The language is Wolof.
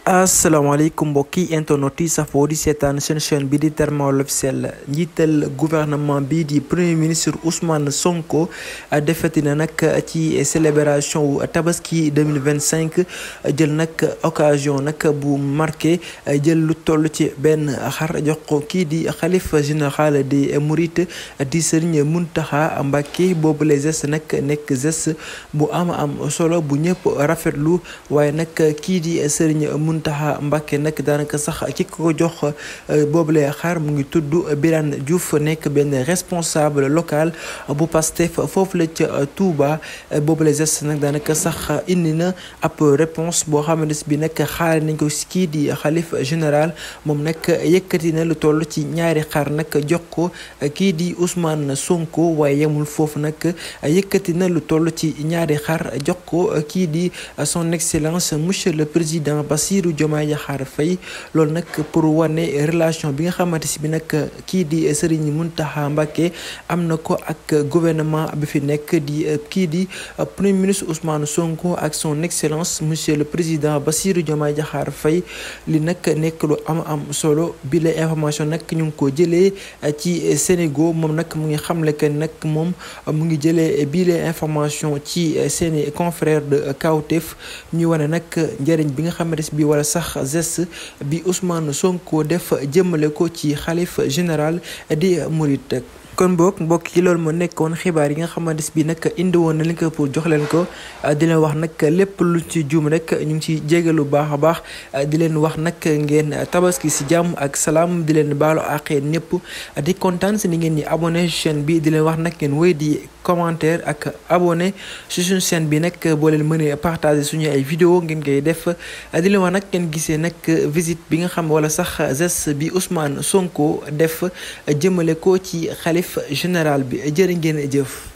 asalaamaaleykum mbokki internet yi safoo di seetaan seen chaîne bi di Termal Officiel njiital gouvernement bi di premier ministre Ousmane Sonko defeti na nag ci célébration wu tabaski 2025 jël nag occasion nag bu marqué jël lu toll ci benn xar jox ko kii di xalif général des Mourides di Serigne Mountakha Mbacké boobu les gestes nag nekk geste bu am solo bu ñëpp rafetlu waaye nag kii di Serigne Mountakha Mbacké nag daanaka sax ki ko jox boobule xaar mu ngi tudd Birane Diouf nekk benn responsable local bu Pastef foofu la ca Touba boobule geste nag daanaka sax indi na ab réponse boo xamante bi nag xaare nañ ko kii di xalif général moom nag yëkkati na lu toll ci ñaari xar nag jox ko kii di Ousmane Sonko waaye yemul foofu nag yëkkati na lu toll ci ñaari xar jox ko kii di son excellence monsieur le président Bassirou Diomaye Diakhar Faye loolu nag pour wane relation bi nga xamante si bi nag kii di Serigne Mountakha Mbacké am na ko ak gouvernement bi fi nekk di kii di premier ministre Ousmane Sonko ak son excellence monsieur le président Bassirou Diomaye Diakhar Faye li nag nekk lu am solo bi la information nag ñu ngi ko jëlee ci Sénégal moom nag mu ngi xamle que nag moom mu ngi jëlee bii la information ci seeni confrères de Kawtef ñu wane nag njëriñ bi nga xamante bi wala sax geste bi Ousmane Sonko def jëmale ko ci xalif général di Mouride. kon mbokk yi loolu moo nekkoon xibaar yi nga xamante bi nag indi woon na li ko pour jox leen ko di leen wax nag lépp lu ci juum rek ñu ngi ci jégalu baax a baax di leen wax nag ngeen tabaski si jàmm ak salaam di leen baalu àq ñëpp di kontaan si ni ngeen ñi abonné chaîne bi di leen wax nag ngeen wéy di commentaire ak abonné si suñu chaîne bi nag boo leen mënee partager suñu ay vidéo ngeen koy def di leen wax nag ngeen gisee nag visite bi nga xam wala sax geste bi Ousmane Sonko def jëmale ko ci xalif général bi jërë ngeen jëf.